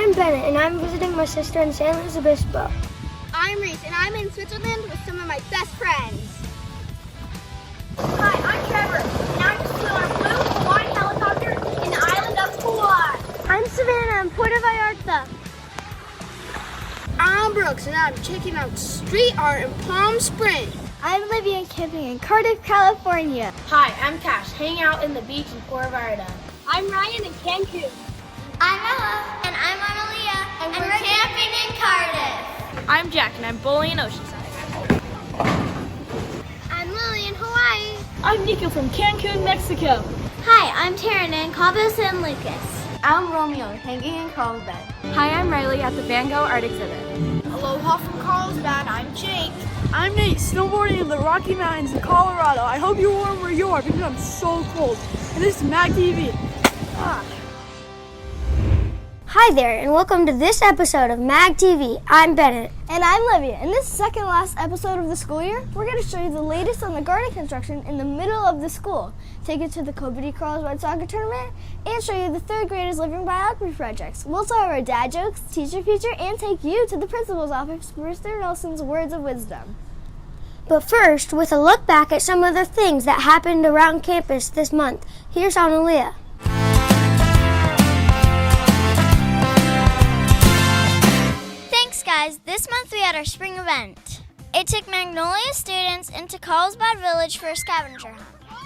I'm Bennett, and I'm visiting my sister in San Luis Obispo. I'm Reese, and I'm in Switzerland with some of my best friends. Hi, I'm Trevor, and I'm just on a blue Hawaiian helicopter in the island of Hawaii. I'm Savannah in Puerto Vallarta. I'm Brooks, and I'm checking out street art in Palm Springs. I'm Livia camping in Cardiff, California. Hi, I'm Cash, hanging out in the beach in Puerto Vallarta. I'm Ryan in Cancun. I'm Ella, and I'm Analia, and we're camping in Cardiff. I'm Jack, and I'm bowling in Oceanside. I'm Lily in Hawaii. I'm Nico from Cancun, Mexico. Hi, I'm Taryn in Cabo San Lucas. I'm Romeo, hanging in Carlsbad. Hi, I'm Riley at the Van Gogh Art Exhibit. Aloha from Carlsbad, I'm Jake. I'm Nate, snowboarding in the Rocky Mountains in Colorado. I hope you're warm where you are because I'm so cold. And this is MagTV. Hi there, and welcome to this episode of MagTV. I'm Bennett. And I'm Livia. In this second last episode of the school year, we're going to show you the latest on the garden construction in the middle of the school, take you to the Copa de Carlsbad soccer tournament, and show you the third graders' Living Biography projects. We'll also have our dad jokes, teacher feature, and take you to the principal's office for Mr. Nelson's words of wisdom. But first, with a look back at some of the things that happened around campus this month, here's Analia. Guys, this month we had our spring event. It took Magnolia students into Carlsbad Village for a scavenger hunt.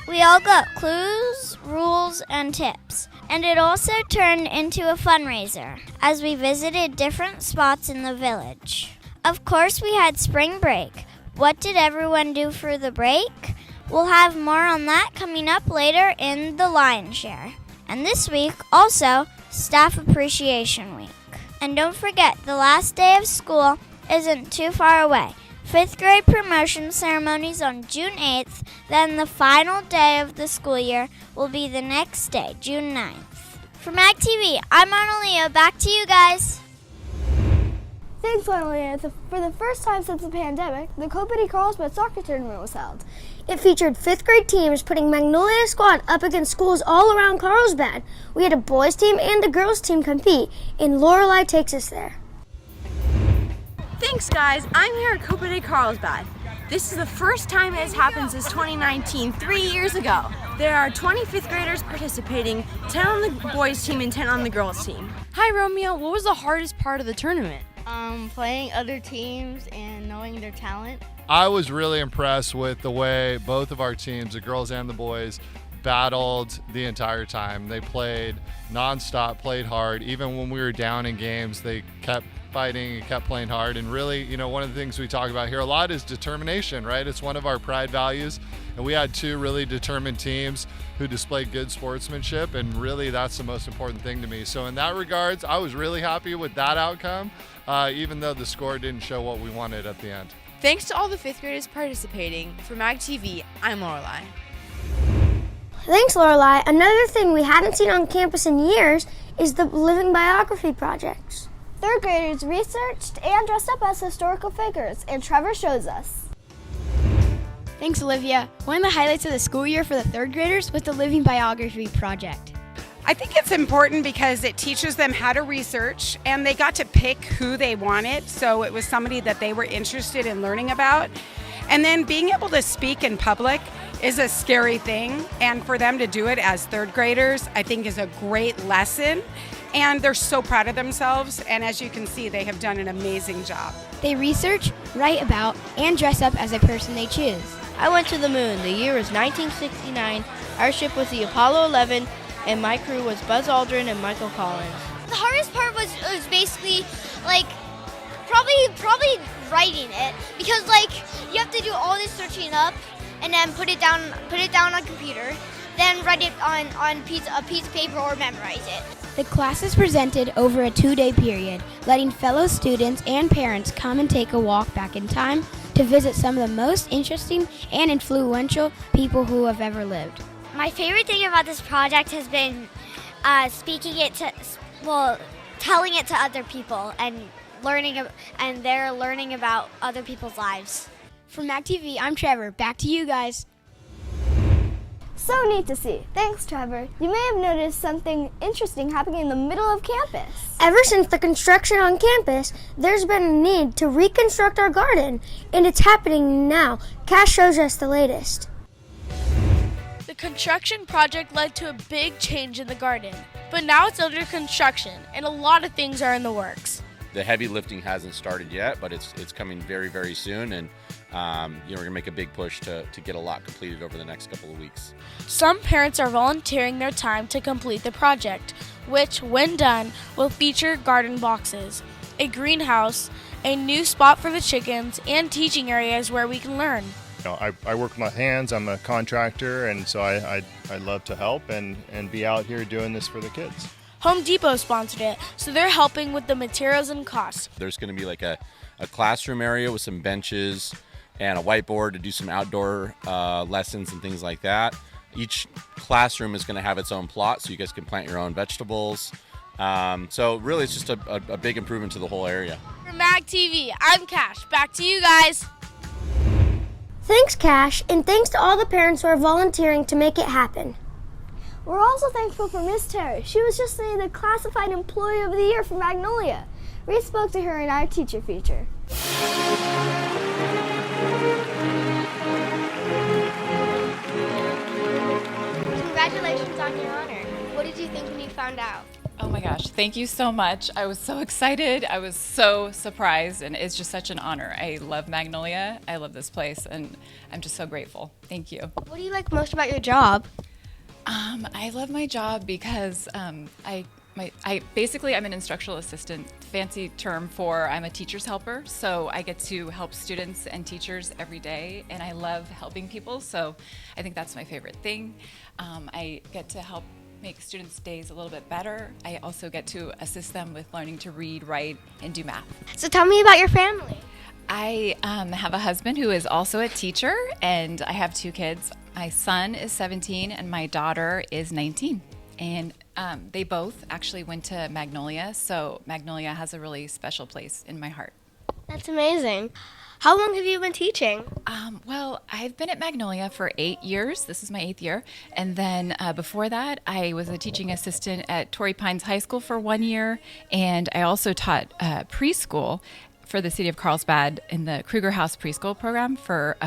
We all got clues, rules, and tips. And it also turned into a fundraiser as we visited different spots in the village. Of course, we had spring break. What did everyone do for the break? We'll have more on that coming up later in the Lion's Share. And this week, also, Staff Appreciation Week. And don't forget, the last day of school isn't too far away. 5th grade promotion ceremonies on June 8th, then the final day of the school year will be the next day, June 9th. For MagTV, I'm Analia. Back to you guys. Thanks, Analia. For the first time since the pandemic, the Copa de Carlsbad soccer tournament was held. It featured 5th grade teams putting Magnolia Squad up against schools all around Carlsbad. We had a boys team and a girls team compete, and Lorelei takes us there. Thanks, guys. I'm here at Copa de Carlsbad. This is the first time it has happened since 2019, 3 years ago. There are 20 5th graders participating, 10 on the boys team and 10 on the girls team. Hi, Romeo. What was the hardest part of the tournament? Playing other teams and knowing their talent. I was really impressed with the way both of our teams, the girls and the boys, battled the entire time. They played nonstop, played hard. Even when we were down in games, they kept fighting and kept playing hard. And really, one of the things we talk about here a lot is determination, right? It's one of our pride values. And we had two really determined teams who displayed good sportsmanship, and really that's the most important thing to me. So in that regards, I was really happy with that outcome, even though the score didn't show what we wanted at the end. Thanks to all the 5th graders participating. For MagTV, I'm Lorelei. Thanks, Lorelei. Another thing we hadn't seen on campus in years is the Living Biography projects. 3rd graders researched and dressed up as historical figures, and Trevor shows us. Thanks, Olivia. One of the highlights of the school year for the 3rd graders was the Living Biography project. I think it's important because it teaches them how to research, and they got to pick who they wanted, so it was somebody that they were interested in learning about. And then being able to speak in public is a scary thing, and for them to do it as 3rd graders, I think is a great lesson. And they're so proud of themselves, and as you can see, they have done an amazing job. They research, write about, and dress up as a person they choose. I went to the moon. The year was 1969. Our ship was the Apollo 11, and my crew was Buzz Aldrin and Michael Collins. The hardest part was basically probably writing it, because you have to do all this searching up and then put it down on computer, then write it on a piece of paper or memorize it. The classes presented over a 2-day period, letting fellow students and parents come and take a walk back in time to visit some of the most interesting and influential people who have ever lived. My favorite thing about this project has been telling it to other people and they're learning about other people's lives. For MagTV, I'm Trevor. Back to you guys. so neat to see. Thanks, Trevor. You may have noticed something interesting happening in the middle of campus. Ever since the construction on campus, there's been a need to reconstruct our garden, and it's happening now. Cash shows us the latest. The construction project led to a big change in the garden, but now it's under construction, and a lot of things are in the works. The heavy lifting hasn't started yet, but it's coming very, very soon, and we're going to make a big push to get a lot completed over the next couple of weeks. Some parents are volunteering their time to complete the project, which, when done, will feature garden boxes, a greenhouse, a new spot for the chickens, and teaching areas where we can learn. I work with my hands. I'm a contractor, and so I love to help and be out here doing this for the kids. Home Depot sponsored it, so they're helping with the materials and costs. There's going to be like a classroom area with some benches and a whiteboard to do some outdoor lessons and things like that. Each classroom is going to have its own plot, so you guys can plant your own vegetables. So really, it's just a big improvement to the whole area. For MagTV, I'm Cash. Back to you guys. Thanks, Cash, and thanks to all the parents who are volunteering to make it happen. We're also thankful for Miss Terri. She was just named the Classified Employee of the Year for Magnolia. We spoke to her in our teacher feature. Congratulations on your honor. What did you think when you found out? Oh my gosh, thank you so much. I was so excited. I was so surprised, and it's just such an honor. I love Magnolia. I love this place, and I'm just so grateful. Thank you. What do you like most about your job? I love my job because basically I'm an instructional assistant, fancy term for I'm a teacher's helper. So I get to help students and teachers every day, and I love helping people. So I think that's my favorite thing. I get to help make students' days a little bit better. I also get to assist them with learning to read, write, and do math. So tell me about your family. I have a husband who is also a teacher, and I have 2 kids. My son is 17 and my daughter is 19. And they both actually went to Magnolia, so Magnolia has a really special place in my heart. That's amazing. How long have you been teaching? Well, I've been at Magnolia for 8 years. This is my 8th year. And then before that, I was a teaching assistant at Torrey Pines High School for 1 year. And I also taught preschool for the city of Carlsbad in the Kruger House preschool program for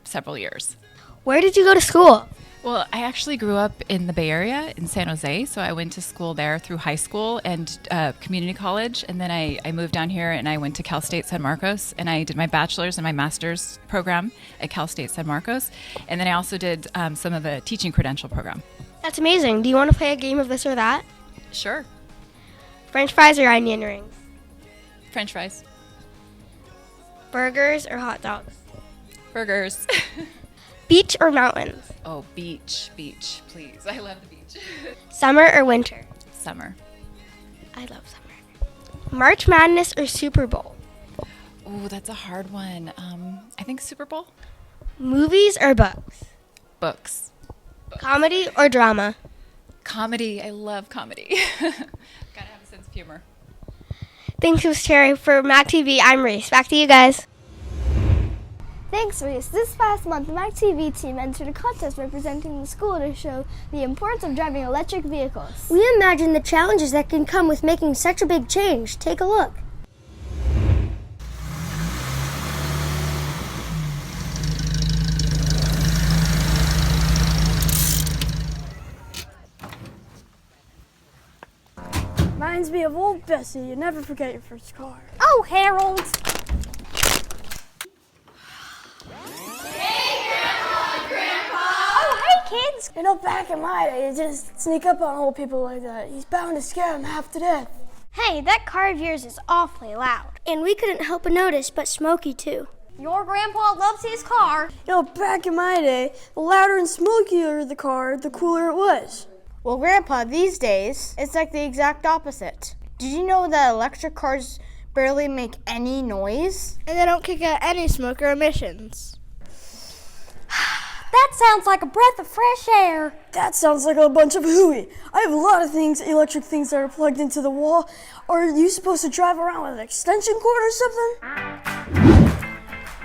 several years. Where did you go to school? Well, I actually grew up in the Bay Area in San Jose, so I went to school there through high school and community college, and then I moved down here and I went to Cal State San Marcos, and I did my bachelor's and my master's program at Cal State San Marcos, and then I also did some of the teaching credential program. That's amazing. Do you want to play a game of this or that? Sure. French fries or onion rings? French fries. Burgers or hot dogs? Burgers. Beach or mountains? Oh, beach, please. I love the beach. Summer or winter? Summer. I love summer. March Madness or Super Bowl? Oh, that's a hard one. I think Super Bowl. Movies or books? Books. Comedy or drama? Comedy. I love comedy. Gotta have a sense of humor. Thanks, Miss Terri. For MagTV, I'm Reese. Back to you guys. Thanks, Reese. This past month, the MagTV team entered a contest representing the school to show the importance of driving electric vehicles. We imagine the challenges that can come with making such a big change. Take a look. Reminds me of old Bessie. You never forget your first car. Oh, Harold! Kids. You know, back in my day, you just sneak up on old people like that. He's bound to scare them half to death. Hey, that car of yours is awfully loud. And we couldn't help but notice, but Smokey too. Your grandpa loves his car. You know, back in my day, the louder and smokier the car, the cooler it was. Well, Grandpa, these days, it's like the exact opposite. Did you know that electric cars barely make any noise? And they don't kick out any smoker emissions. That sounds like a breath of fresh air. That sounds like a bunch of hooey. I have a lot of things, electric things that are plugged into the wall. Are you supposed to drive around with an extension cord or something?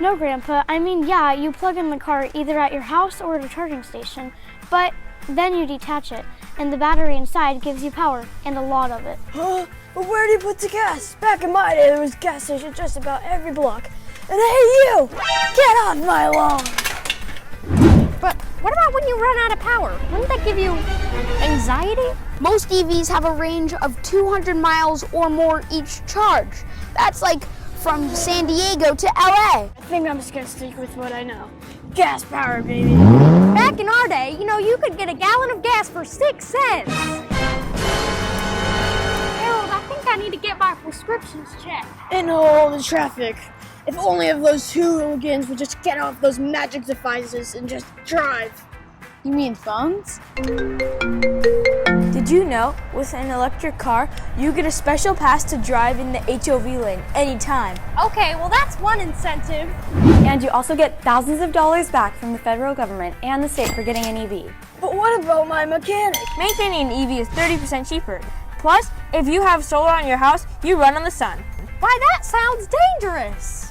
No, Grandpa. I mean, yeah, you plug in the car either at your house or at a charging station, but then you detach it, and the battery inside gives you power, and a lot of it. Huh? But where do you put the gas? Back in my day, there was gas stations just about every block. And hey, you! Get off my lawn! But what about when you run out of power? Wouldn't that give you anxiety? Most EVs have a range of 200 miles or more each charge. That's like from San Diego to LA. I think I'm just gonna stick with what I know. Gas power, baby. Back in our day, you could get a gallon of gas for 6 cents. Harold, I think I need to get my prescriptions checked. And all the traffic. If only if those two hooligans would just get off those magic devices and just drive. You mean phones? Did you know, with an electric car, you get a special pass to drive in the HOV lane anytime? Okay, well that's one incentive. And you also get thousands of dollars back from the federal government and the state for getting an EV. But what about my mechanic? Maintaining an EV is 30% cheaper. Plus, if you have solar on your house, you run on the sun. Why, that sounds dangerous.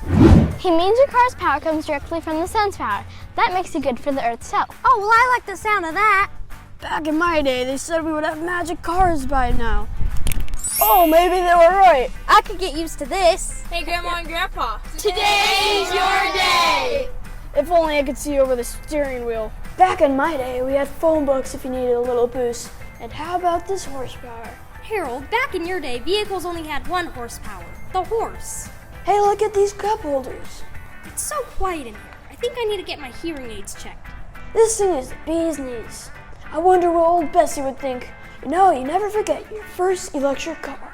He means your car's power comes directly from the sun's power. That makes it good for the Earth's health. Oh, well, I like the sound of that. Back in my day, they said we would have magic cars by now. Oh, maybe they were right. I could get used to this. Hey, Grandma and Grandpa. Today's your day! If only I could see over the steering wheel. Back in my day, we had phone books if you needed a little boost. And how about this horsepower? Harold, back in your day, vehicles only had 1 horsepower, the horse. Hey, look at these cup holders. It's so quiet in here. I think I need to get my hearing aids checked. This thing is the bee's knees. I wonder what old Bessie would think. You know, you never forget your first electric car.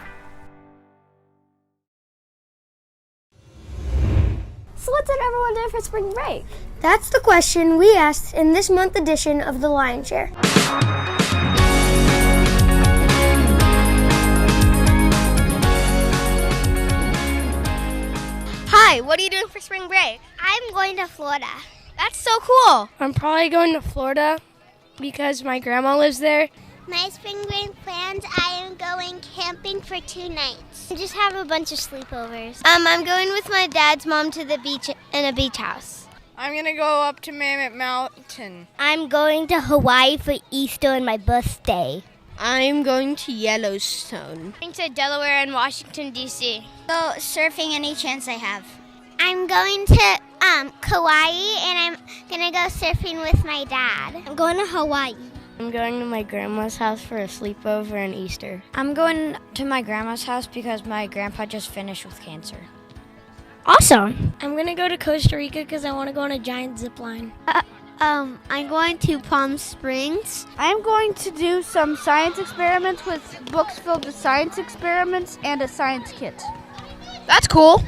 So what did everyone do for spring break? That's the question we asked in this month edition of The Lion's Share. Hi, what are you doing for spring break? I'm going to Florida. That's so cool. I'm probably going to Florida because my grandma lives there. My spring break plans, I am going camping for 2 nights. Just have a bunch of sleepovers. I'm going with my dad's mom to the beach in a beach house. I'm going to go up to Mammoth Mountain. I'm going to Hawaii for Easter and my birthday. I'm going to Yellowstone. Going to Delaware and Washington, D.C. Go surfing any chance I have. I'm going to Kauai and I'm going to go surfing with my dad. I'm going to Hawaii. I'm going to my grandma's house for a sleepover and Easter. I'm going to my grandma's house because my grandpa just finished with cancer. Awesome. I'm going to go to Costa Rica because I want to go on a giant zip line. I'm going to Palm Springs. I'm going to do some science experiments with books filled with science experiments and a science kit. That's cool.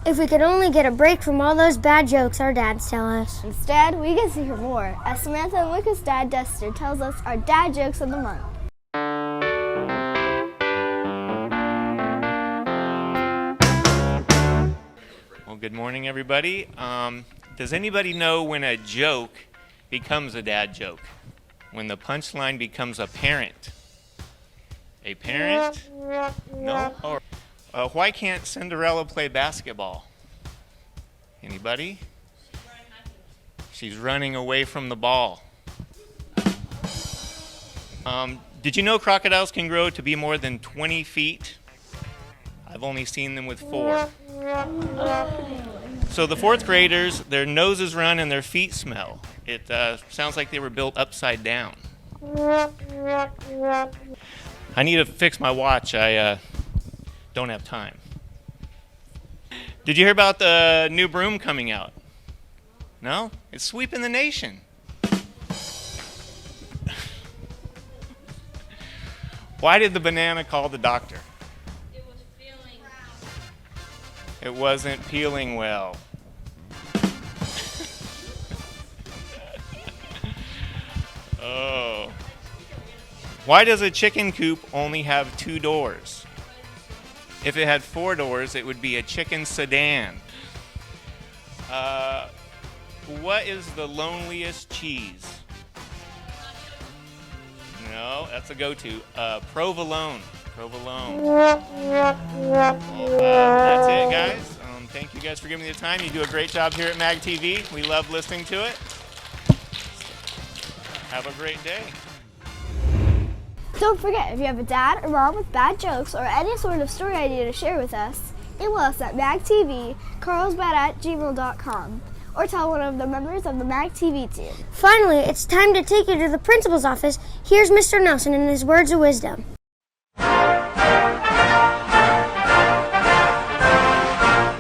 If we could only get a break from all those bad jokes our dads tell us. Instead, we get to hear more as Samantha and Lucas' dad, Dexter, tells us our dad jokes of the month. Well, good morning, everybody. Does anybody know when a joke becomes a dad joke? When the punchline becomes apparent? A parent? No? Or why can't Cinderella play basketball? Anybody? She's running away from the ball. Did you know crocodiles can grow to be more than 20 feet? I've only seen them with 4. So the 4th graders, their noses run and their feet smell. It sounds like they were built upside down. I need to fix my watch. I don't have time. Did you hear about the new broom coming out? No? It's sweeping the nation. Why did the banana call the doctor? It wasn't peeling well. Oh. Why does a chicken coop only have 2 doors? If it had 4 doors, it would be a chicken sedan. What is the loneliest cheese? No, that's a go-to. Provolone. Provolone. That's it, guys. thank you guys for giving me the time. You do a great job here at MagTV. We love listening to it. Have a great day. Don't forget, if you have a dad or mom with bad jokes or any sort of story idea to share with us, email us at magtvcarlsbad@gmail.com or tell one of the members of the MagTV team. Finally, it's time to take you to the principal's office. Here's Mr. Nelson and his words of wisdom.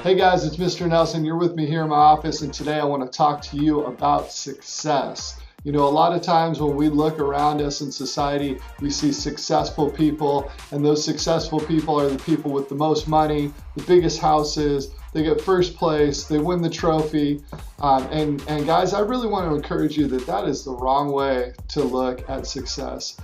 Hey guys, it's Mr. Nelson. You're with me here in my office, and today I want to talk to you about success. You know, a lot of times when we look around us in society, we see successful people, and those successful people are the people with the most money, the biggest houses, they get first place, they win the trophy. And guys, I really want to encourage you that is the wrong way to look at success.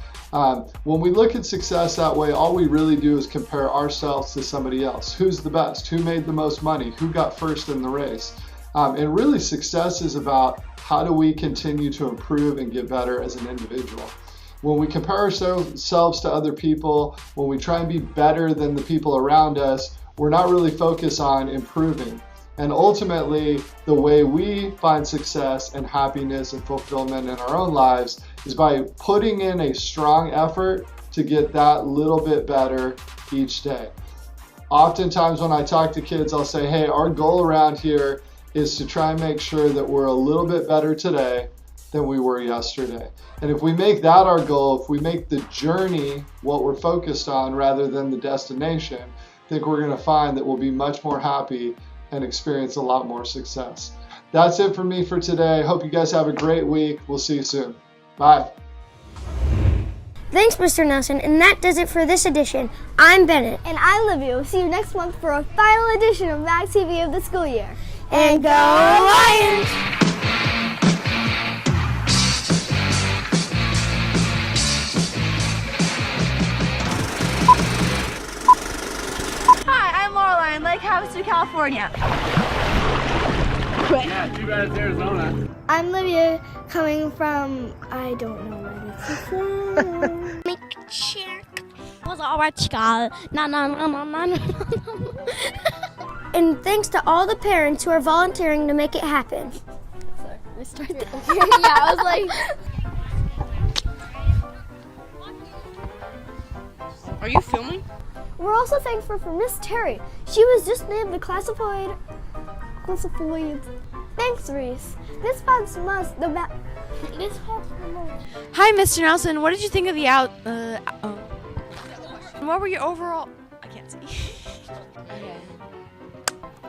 When we look at success that way, all we really do is compare ourselves to somebody else. Who's the best? Who made the most money? Who got first in the race? And really, success is about how do we continue to improve and get better as an individual. When we compare ourselves to other people, when we try and be better than the people around us, we're not really focused on improving. And ultimately, the way we find success and happiness and fulfillment in our own lives is by putting in a strong effort to get that little bit better each day. Oftentimes when I talk to kids, I'll say, hey, our goal around here is to try and make sure that we're a little bit better today than we were yesterday. And if we make that our goal, if we make the journey what we're focused on rather than the destination, I think we're going to find that we'll be much more happy and experience a lot more success. That's it for me for today. Hope you guys have a great week. We'll see you soon. Bye. Thanks, Mr. Nelson, and that does it for this edition. I'm Bennett. And I'm Olivia. We'll see you next month for a final edition of MagTV of the school year. And go Lions! Hi, I'm Laureline, Lake Havasu, California. Yeah, too bad it's Arizona. I'm Livia, coming from, I don't know where this is. Was all right, child. No. And thanks to all the parents who are volunteering to make it happen. Sorry, let's start that. Yeah, I was like... Are you filming? We're also thankful for Miss Terri. She was just named the classified. Thanks, Reese. This month's Hi, Mr. Nelson. What did you think of the What were your overall? I can't see.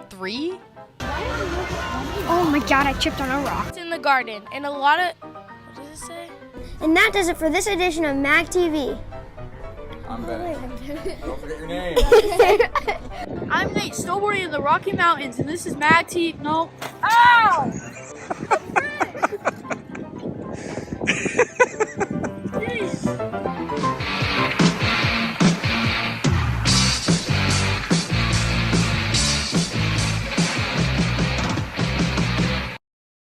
3? Oh my god, I tripped on a rock. It's in the garden, and a lot of. What does it say? And that does it for this edition of MagTV. I'm Bennett. Don't forget your name. I'm Nate, snowboarding in the Rocky Mountains, and this is MagTV. No. Ow!